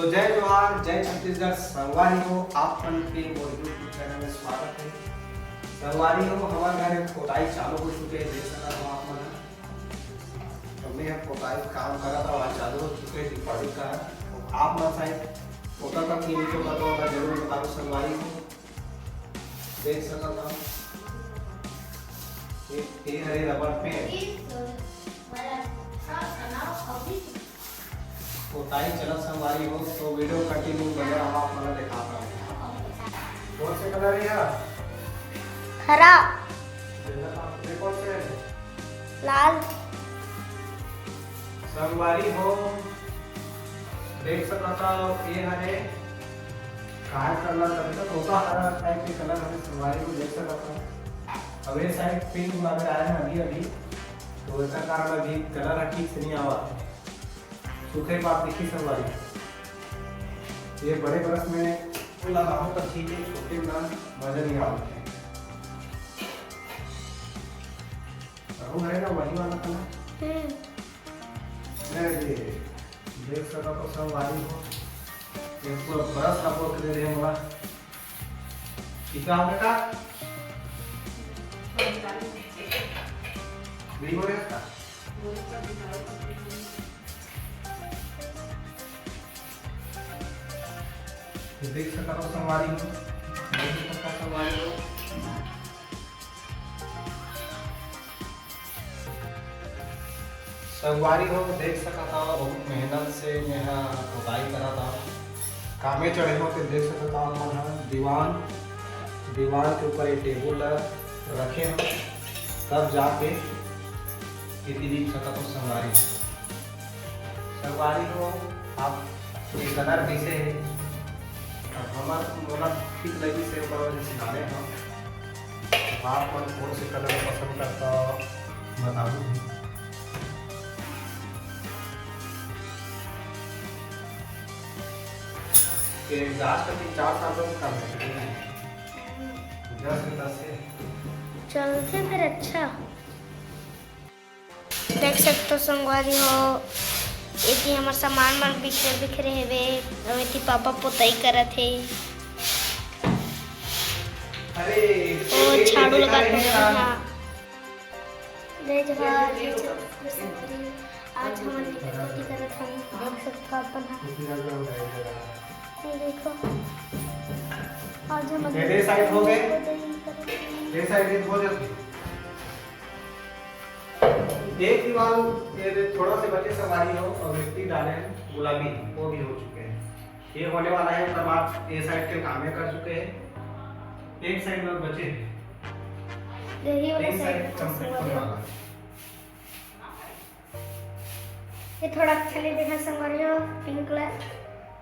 जय जोहार, जय छत्तीसगढ़। संगवारी हो आप मन के मोर यूट्यूब चैनल में स्वागत है। संगवारी हो हमारे घर में पोताई चालू हो चुके हैं, देख सकते हो आप मन। हमने अब पोताई काम करा था, आज चालू हो चुके हैं रिकॉर्डिंग का। तो आप मन शायद पोता तक की वीडियो का तो जरूर बताओ। संगवारी हो देख सकते हो ये हरे रबर पेड़ पोताई चलत संगवारी हो, तो वीडियो कंटिन्यू बने रहा। आप मला दिखाता हूं कौन से कलर है यार। हरा, कौन से लाल। संगवारी हो देख सकता ये हरे काय कलर तभी तो होता हरा टाइप के कलर हमें संगवारी को देख सकता। अब ये साइड पिंक लग रहा है अभी अभी, तो इसका कारण अभी कलर ठीक से नहीं आवा। सूखे पात देखी संगवारी, ये बड़े बरस में लगाओ तो ठीक है, छोटे में मजा नहीं आता है ना वही वाला कलर। देख सका तो संगवारी हो इसको बरस लपो के दे रहे मोला कितना हो बेटा बिल हो रहा है। देख सकता हूँ संगवारी हो, संगवारी हो संगवारी हो देख सकता था। बहुत मेहनत से यहाँ पोताई करा था, कामे चढ़े हो के देख सकता था। दीवार के ऊपर एक टेबल रखे हो, तब जाके इतनी देख सकता हूँ संगवारी हो। आप ये कलर कैसे है हमारा ठीक लगी से ऊपर सिखाने हम आप कौन से कलर पसंद करता बताओ। गाछ का 4 साल तक काम है, 10 से चलते फिर। अच्छा देख सकते हो संगवारी हो, इतनी हमार सामान मन बिखरे हेवे। अब इतनी पापा पोताई करत है। अरे ओ झाड़ू लगा के आज हम पोती करत हम देख सकते अपन। देखो आज हम ये साइड हो गए, ये साइड हो जाती एक दीवार थोड़ा से बचे संगवारी हो और मिट्टी डाले हैं गुलाबी, वो भी हो चुके हैं। ये होने वाला है तब आप ये साइड के काम कर चुके हैं। एक साइड में बचे यही वाला साइड कंप्लीट होने वाला है। ये थोड़ा अच्छा नहीं देखा संगवारी हो, पिंक कलर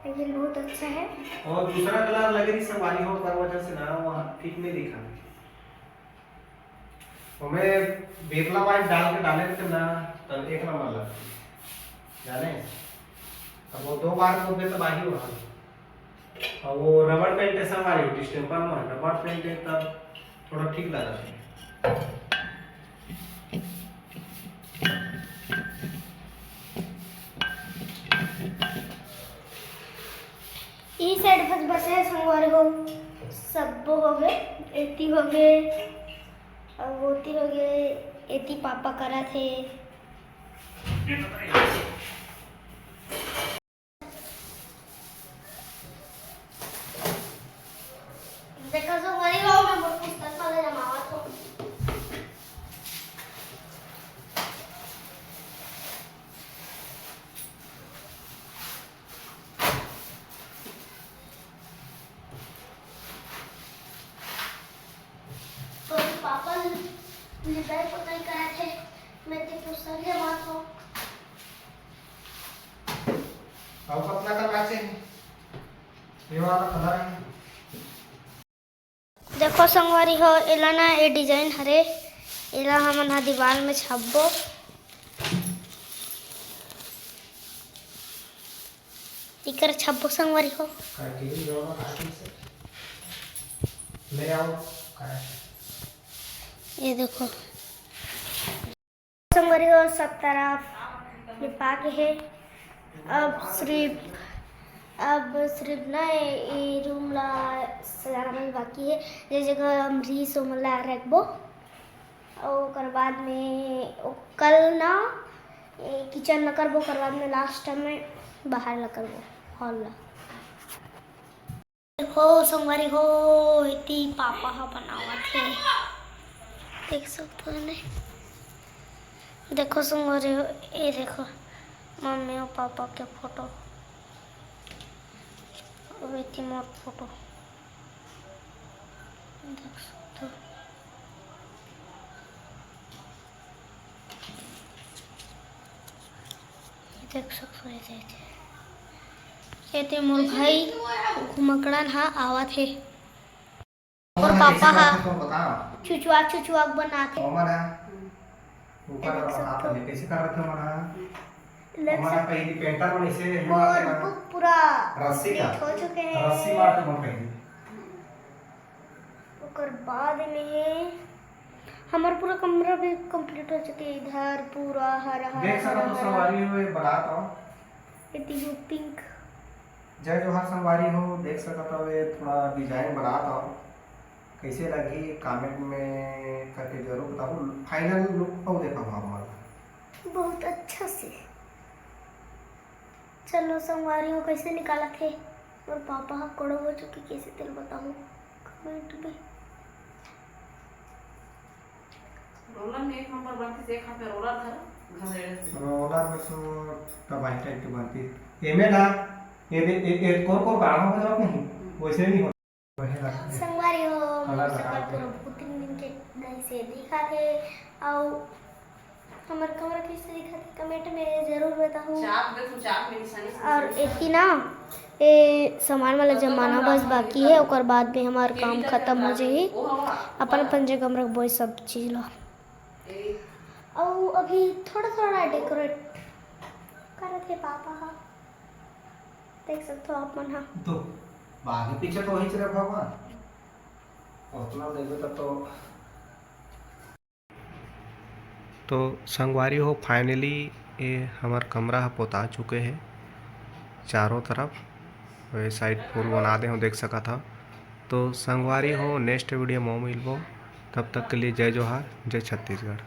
लेकिन बहुत अच्छा है। और दूसरा कलर लग रही संगवारी हो पर वजह से ना वहाँ ठीक नहीं दिखा। हमें बेतला वाइट डाल के डाले थे ना तब एक नंबर लगा जाने। अब वो 2 बार तो बेतला ही हुआ और वो रबड़ पेंट ऐसा हमारी डिस्टेंपर में रबड़ पेंट है तब थोड़ा ठीक लगा था। ई साइड बस बसे संगवारी हो, सब हो गए, एती हो गए और वोती हो गए। एती पापा करा थे। देखो संगवारी हो, मैं बहुत पुस्तक वाले जमावत हो। तो पापा लिबाई पोताई करा थे, मैं ते पुस्तक जमात हो। अब अपना का बचे ये वाला कलर है। देखो संगवारी हो, एला ना ये डिजाइन हरे, एला हमन हा दीवार में छापबो। इकर छापबो संगवारी हो। काटी जो ना काटी से ले आओ ये देखो संगवारी हो, सब तरफ लिपा के है। अब सिर्फ अब सिर्फ ना ये रूम ला सजाना बस बाकी है। ये जगह हम रीस ला रखबो और ओकर बाद में कल ना किचन ला करबो, ओकर बाद में लास्ट में बाहर ला करबो हॉल ला। देखो संगवारी हो इतनी पापा हा बनावत है, देख सकते हो ने। देखो संगवारी हो, ये देखो मम्मी और पापा के फोटो, इतनी मोट फोटो देख सकते हो। देख सकते हो ये मोर भाई घुमकड़न हा आवत है और पापा हा चुचुआ चुचुआ बना के ऊपर हाथ में कैसे कर रहे थे हमारा कहीं पेंटर में इसे पूरा रस्सी का हो चुके हैं। रस्सी मार के मन कहीं ओकर बाद में हमारा पूरा कमरा भी कंप्लीट हो चुके हैं। इधर पूरा हरा हरा देख सकते हो संगवारी हो बनाता हूं ये पिंक। जय जोहार संगवारी हो, देख सकते हो ये थोड़ा डिजाइन बनाता हूं, कैसे लगी कमेंट में करके जरूर बताओ। फाइनल लुक को देखो हमारा बहुत अच्छा से। चलो संगवारी हो कैसे निकाला थे और पापा कड़ो हो चुके कैसे तेल बताओ कमेंट में। रोलर में एक नंबर बनती से एक हाथ में रोलर था घसेड़े रोलर में सो तबाही टाइप की बनती एमे ना ये कोर गाढ़ा हो जाओ नहीं वैसे नहीं होता। संगवारी हो सकल पूरा बहुत दिन के नहीं से दिखा थे और हमारे कमरा कैसे दिखा थे कमेंट में जरूर बताओ। चाप देखो चाप में निशानी और इतनी ना ये सामान वाला जमाना बस बाकी है, ओकर बाद में हमारा काम खत्म हो जाए। अपन अपन जगह में रखबो सब चीज ला और अभी थोड़ा थोड़ा डेकोरेट कर थे पापा हा, देख सकते हो आप मन हा। तो आगे पीछे तो वही चले भगवान उतना देखो तो संगवारी हो फाइनली ये हमार कमरा पोता चुके हैं चारों तरफ, वे साइड फूल बना दे हो देख सका था। तो संगवारी हो नेक्स्ट वीडियो में मिलबो, तब तक के लिए जय जोहार, जय छत्तीसगढ़।